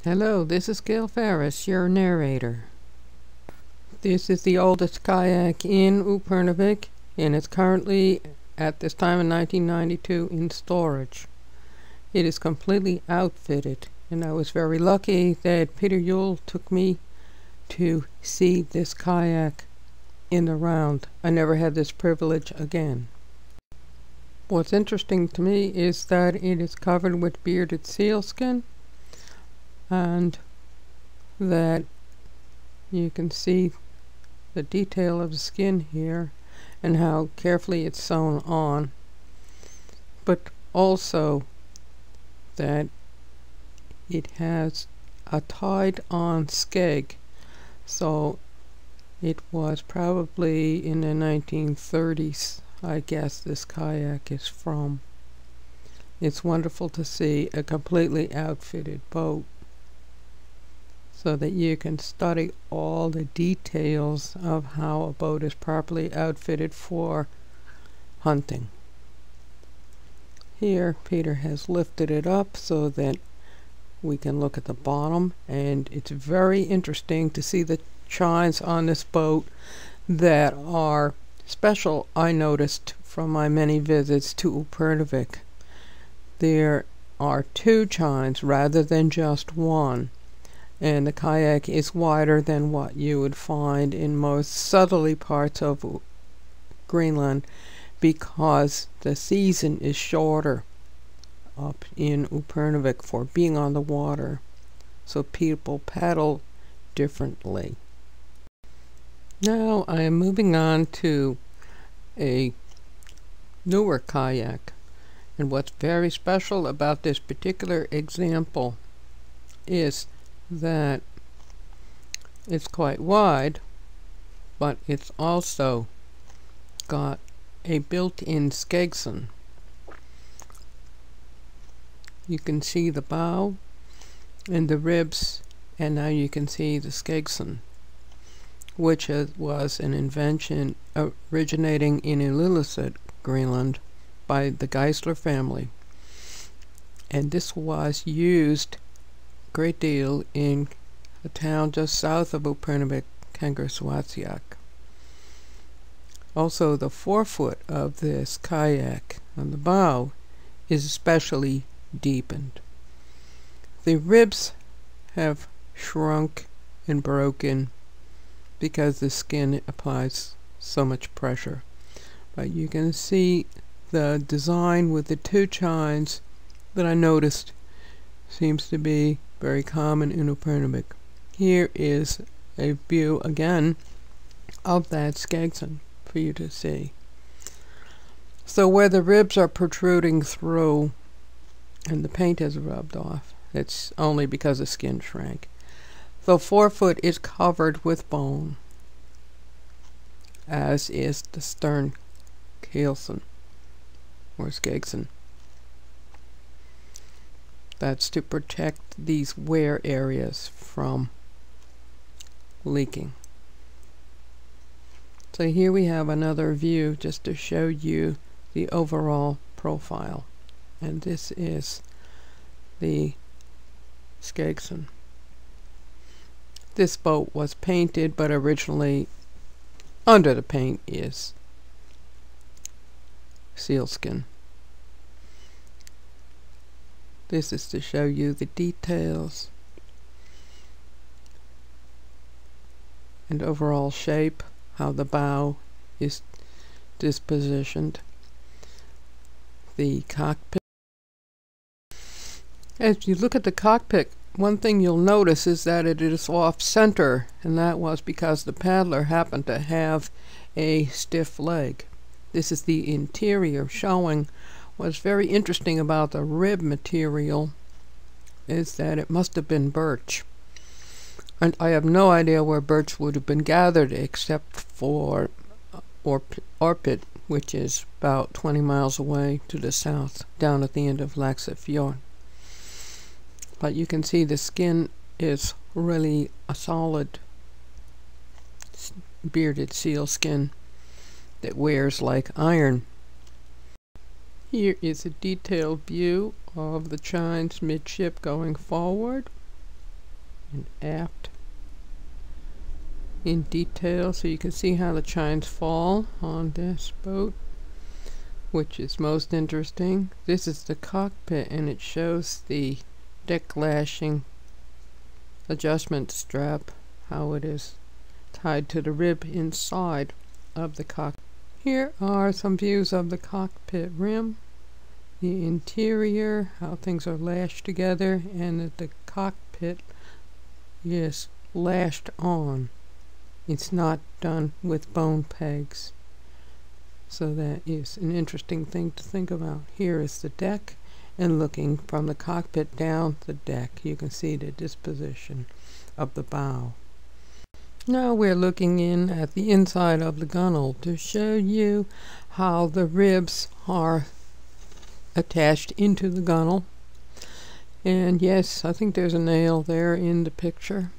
Hello, this is gferris, your narrator. This is the oldest kayak in Upernavik, and it's currently, at this time in 1992, in storage. It is completely outfitted, and I was very lucky that Peter Yule took me to see this kayak in the round. I never had this privilege again. What's interesting to me is that it is covered with bearded sealskin, and that you can see the detail of the skin here and how carefully it's sewn on, but also that it has a tied on skeg, so it was probably in the 1930s, I guess this kayak is from. It's wonderful to see a completely outfitted boat, so that you can study all the details of how a boat is properly outfitted for hunting. Here Peter has lifted it up so that we can look at the bottom, and it's very interesting to see the chines on this boat that are special. I noticed from my many visits to Upernavik. There are 2 chines rather than just one, and the kayak is wider than what you would find in most southerly parts of Greenland, because the season is shorter up in Upernavik for being on the water, so people paddle differently. Now I am moving on to a newer kayak, and what's very special about this particular example is that it's quite wide, but it's also got a built-in skegson. You can see the bow and the ribs, and now you can see the skegson, which was an invention originating in Untitled, Greenland, by the Geisler family, and this was used great deal in a town just south of Upernavik, Kangerswatsiak. Also, the forefoot of this kayak on the bow is especially deepened. The ribs have shrunk and broken because the skin applies so much pressure, but you can see the design with the 2 chines that I noticed seems to be very common in Upernavik. Here is a view again of that skegson for you to see. So where the ribs are protruding through and the paint has rubbed off, it's only because the skin shrank. The forefoot is covered with bone, as is the stern keelson or skegson. That's to protect these wear areas from leaking. So here we have another view just to show you the overall profile, and this is the skegson. This boat was painted, but originally under the paint is sealskin. This is to show you the details and overall shape, how the bow is dispositioned. The cockpit. As you look at the cockpit, one thing you'll notice is that it is off center, and that was because the paddler happened to have a stiff leg. This is the interior showing. What's very interesting about the rib material is that it must have been birch, and I have no idea where birch would have been gathered except for Cockpit, which is about 20 miles away to the south, down at the end of Laxefjord. But you can see the skin is really a solid bearded sealskin that wears like iron. Here is a detailed view of the chines midship going forward, and aft in detail, so you can see how the chines fall on this boat, which is most interesting. This is the cockpit, and it shows the deck lashing adjustment strap, how it is tied to the rib inside of the cockpit. Here are some views of the cockpit rim, the interior, how things are lashed together, and that the cockpit is lashed on. It's not done with bone pegs. So that is an interesting thing to think about. Here is the deck, and looking from the cockpit down the deck, you can see the disposition of the bow. Now we're looking in at the inside of the gunwale to show you how the ribs are attached into the gunwale. And yes, I think there's a nail there in the picture,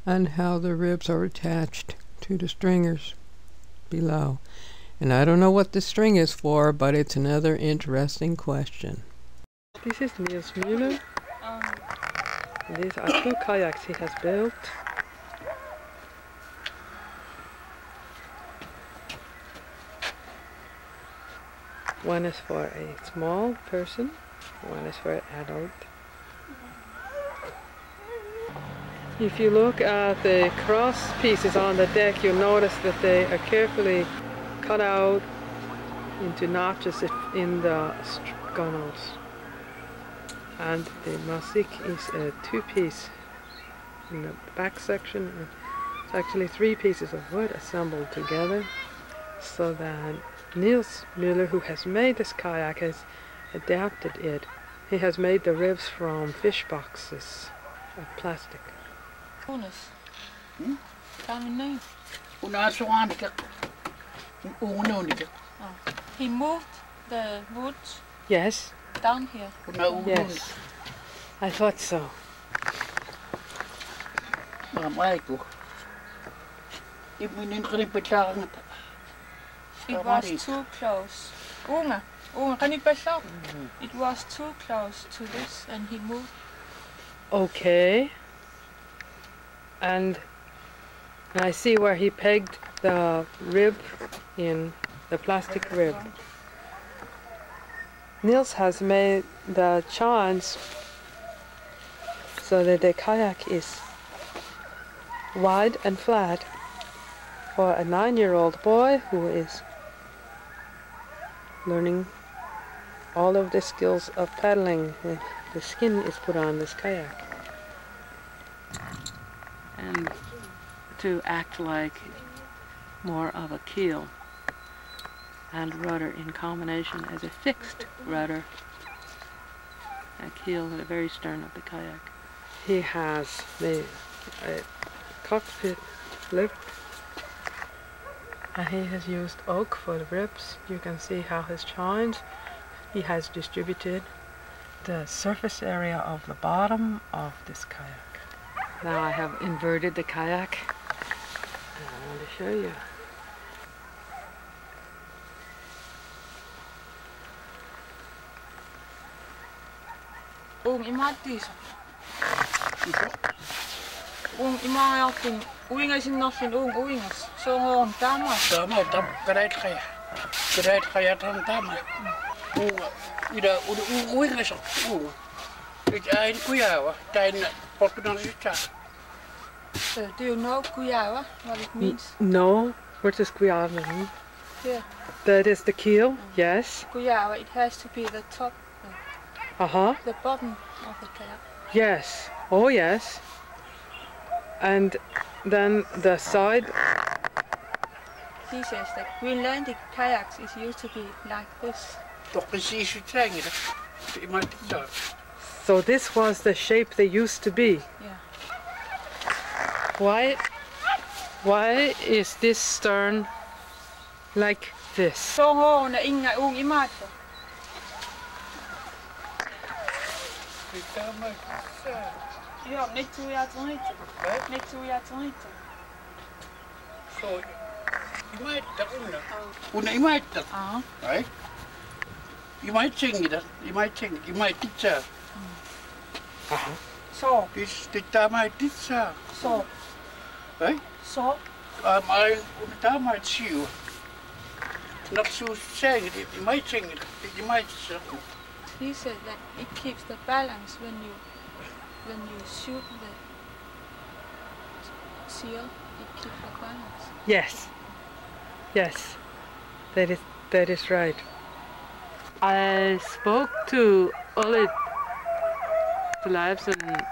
and how the ribs are attached to the stringers below. And I don't know what the string is for, but it's another interesting question. This is Niels Müller. These are 2 kayaks he has built. One is for a small person, one is for an adult. If you look at the cross pieces on the deck, you'll notice that they are carefully cut out into notches in the gunwales. And the masik is a 2-piece in the back section. It's actually 3 pieces of wood assembled together, so that Niels Müller, who has made this kayak, has adapted it. He has made the ribs from fish boxes of plastic. He moved the wood. Yes. Down here. Yes. I thought so. It was too close. It was too close to this, and he moved. Okay. And I see where he pegged the rib in, the plastic rib. Niels has made the chines so that the kayak is wide and flat for a 9-year-old boy who is learning all of the skills of paddling. The skin is put on this kayak, and to act like more of a keel and rudder in combination as a fixed rudder, a keel at the very stern of the kayak. He has made a cockpit lip, and he has used oak for the ribs. You can see how his chines, he has distributed the surface area of the bottom of this kayak. Now I have inverted the kayak, and I want to show you. Uingas nothing, uingas. So on Tama. Tama, great high. Great high Tama. Uingas. It's ein Kuyawa, Tain Portuguese. Do you know Kuyawa, what it means? No. What does Kuyawa mean? Yeah. That is the keel, yes. Kuyawa, it has to be the top, the bottom of the kayak. Yes. Oh, yes. And then the side. He says that Greenlandic kayaks is used to be like this. So this was the shape they used to be. Yeah. Why is this stern like this? So na inga imata. Ja, net hoe je het weten. Net hoe je het weten. So, you might you might right? You might sing it. You might sing it. You might teach her. Så. Det damals dit så. Så. Hej? Så. Und damals hier. Not so saying it, you might sing it, you might sing it. He said that it keeps the balance when you shoot the seal. It keeps the balance. Yes. Yes. That is right. I spoke to Ole Lives and